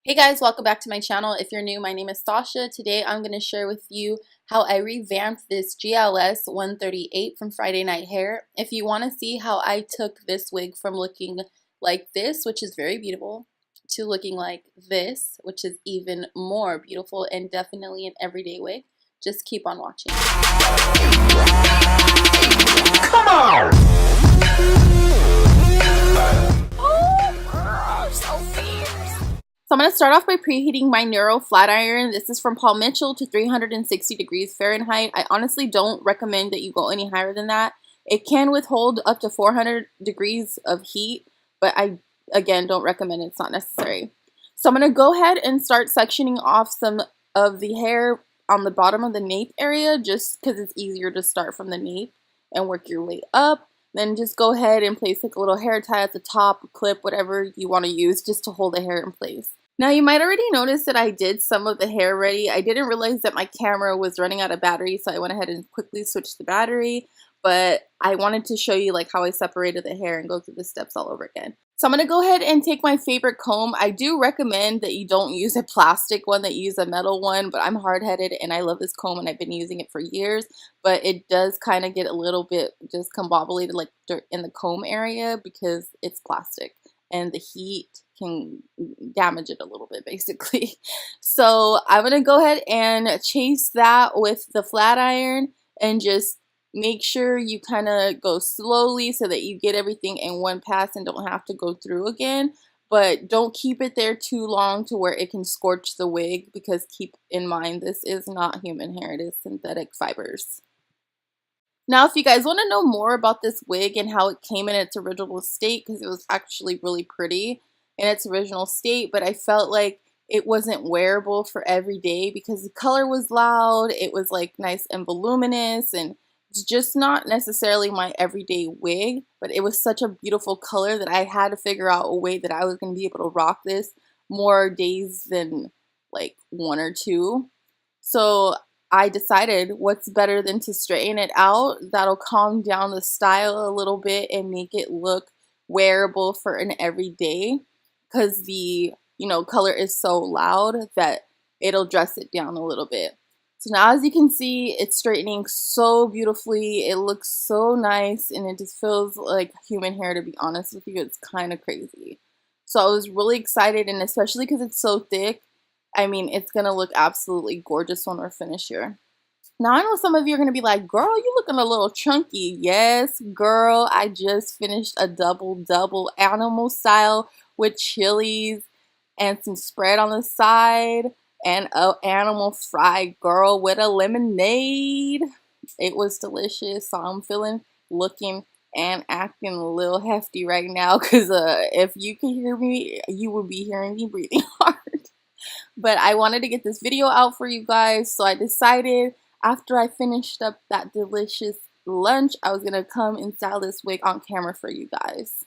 Hey guys, welcome back to my channel. If you're new, my name is Sasha. Today I'm going to share with you how I revamped this GLS138 from Friday Night Hair. If you want to see how I took this wig from looking like this, which is very beautiful, to looking like this, which is even more beautiful and definitely an everyday wig, just keep on watching. Come on! So I'm going to start off by preheating my Neuro flat iron. This is from Paul Mitchell to 360 degrees Fahrenheit. I honestly don't recommend that you go any higher than that. It can withhold up to 400 degrees of heat, but I, again, don't recommend it. It's not necessary. So I'm going to go ahead and start sectioning off some of the hair on the bottom of the nape area, just because it's easier to start from the nape and work your way up. Then just go ahead and place like a little hair tie at the top, clip, whatever you want to use just to hold the hair in place. Now you might already notice that I did some of the hair ready. I didn't realize that my camera was running out of battery, so I went ahead and quickly switched the battery, but I wanted to show you like how I separated the hair and go through the steps all over again. So I'm going to go ahead and take my favorite comb. I do recommend that you don't use a plastic one, that you use a metal one, but I'm hard-headed and I love this comb and I've been using it for years, but it does kind of get a little bit just combobulated like in the comb area because it's plastic and the heat can damage it a little bit basically. So I'm going to go ahead and chase that with the flat iron and just make sure you kind of go slowly so that you get everything in one pass and don't have to go through again. But don't keep it there too long to where it can scorch the wig, because keep in mind this is not human hair, it is synthetic fibers. Now, if you guys want to know more about this wig and how it came in its original state, because it was actually really pretty in its original state, but I felt like it wasn't wearable for every day because the color was loud, it was like nice and voluminous, and it's just not necessarily my everyday wig, but it was such a beautiful color that I had to figure out a way that I was going to be able to rock this more days than like one or two. So I decided what's better than to straighten it out. That'll calm down the style a little bit and make it look wearable for an everyday, because the color is so loud that it'll dress it down a little bit. So now, as you can see, it's straightening so beautifully. It looks so nice and it just feels like human hair, to be honest with you. It's kind of crazy. So I was really excited, and especially because it's so thick, I mean, it's going to look absolutely gorgeous when we're finished here. Now, I know some of you are going to be like, girl, you looking a little chunky. Yes, girl, I just finished a double animal style with chilies and some spread on the side and an animal fry, girl, with a lemonade. It was delicious, so I'm feeling, looking, and acting a little hefty right now, because if you can hear me, you would be hearing me breathing hard. But I wanted to get this video out for you guys, so I decided after I finished up that delicious lunch, I was going to come and style this wig on camera for you guys.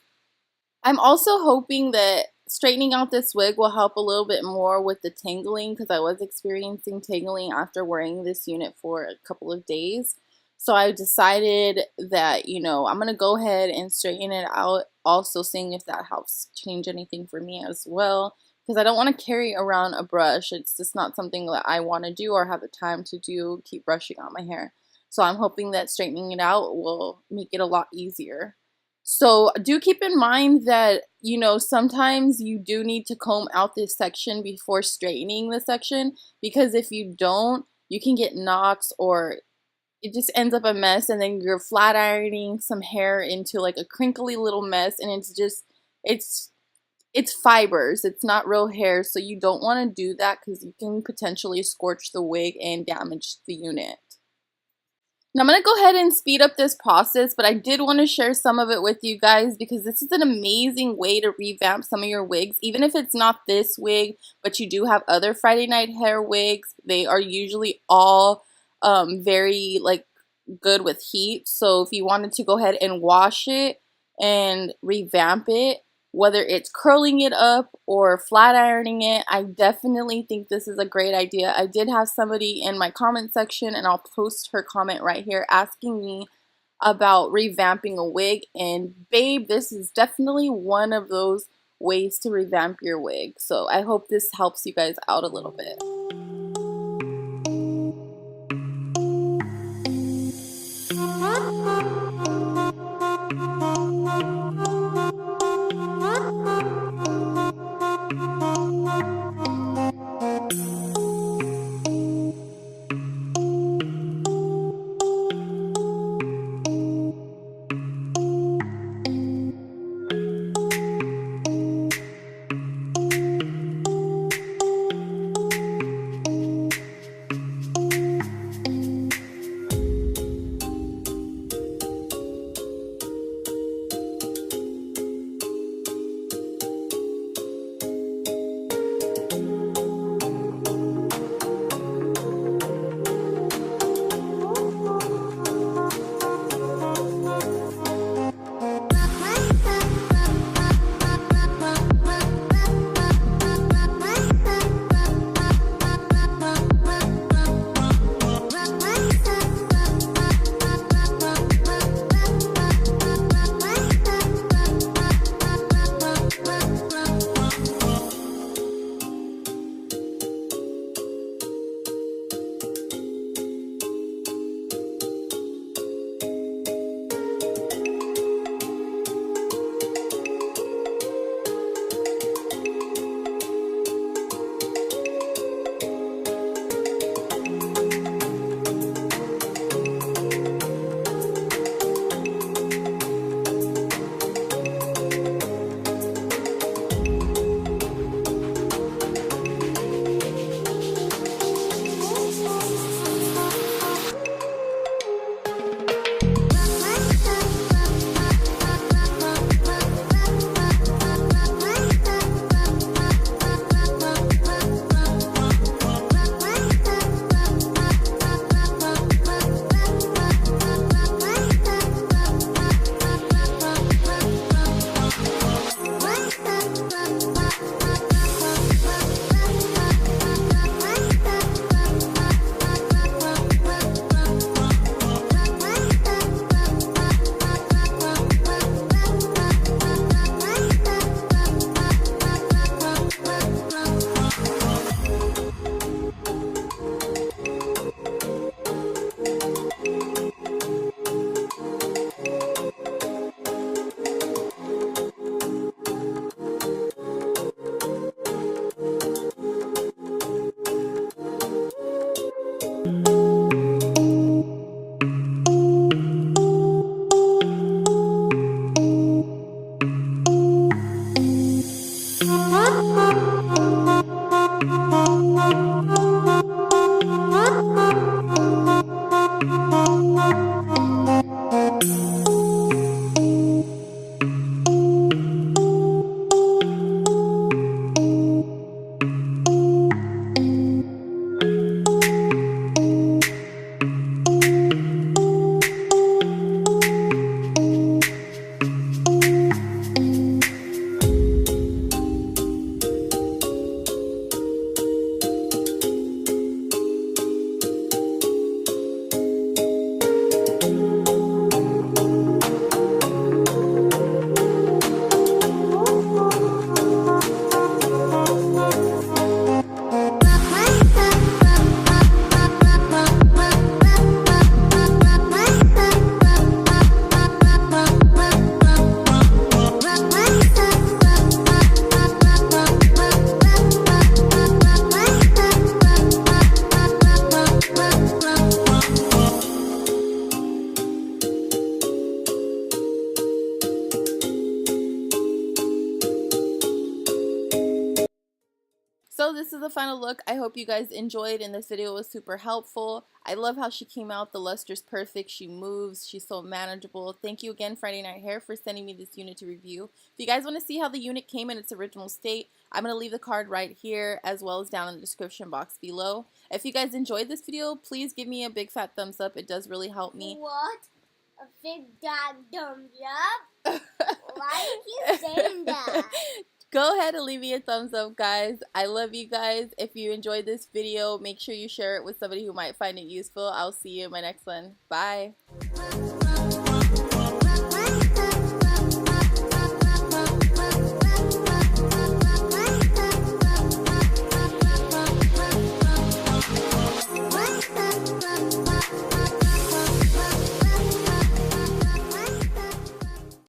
I'm also hoping that straightening out this wig will help a little bit more with the tangling, because I was experiencing tangling after wearing this unit for a couple of days. So I decided that, I'm going to go ahead and straighten it out, also seeing if that helps change anything for me as well, because I don't want to carry around a brush. It's just not something that I want to do or have the time to do, keep brushing out my hair. So I'm hoping that straightening it out will make it a lot easier. So do keep in mind that, sometimes you do need to comb out this section before straightening the section, because if you don't, you can get knots or it just ends up a mess, and then you're flat ironing some hair into like a crinkly little mess, and it's fibers, it's not real hair, so you don't want to do that because you can potentially scorch the wig and damage the unit. Now I'm going to go ahead and speed up this process, but I did want to share some of it with you guys because this is an amazing way to revamp some of your wigs. Even if it's not this wig, but you do have other Friday Night Hair wigs, they are usually all very good with heat. So if you wanted to go ahead and wash it and revamp it, whether it's curling it up or flat ironing it, I definitely think this is a great idea. I did have somebody in my comment section, and I'll post her comment right here, asking me about revamping a wig, and babe, this is definitely one of those ways to revamp your wig. So I hope this helps you guys out a little bit. So this is the final look. I hope you guys enjoyed and this video was super helpful. I love how she came out. The luster's perfect. She moves. She's so manageable. Thank you again, Friday Night Hair, for sending me this unit to review. If you guys want to see how the unit came in its original state, I'm going to leave the card right here as well as down in the description box below. If you guys enjoyed this video, please give me a big fat thumbs up. It does really help me. What? A big fat thumbs up? Why are you saying that? Go ahead and leave me a thumbs up, guys. I love you guys. If you enjoyed this video, make sure you share it with somebody who might find it useful. I'll see you in my next one. Bye.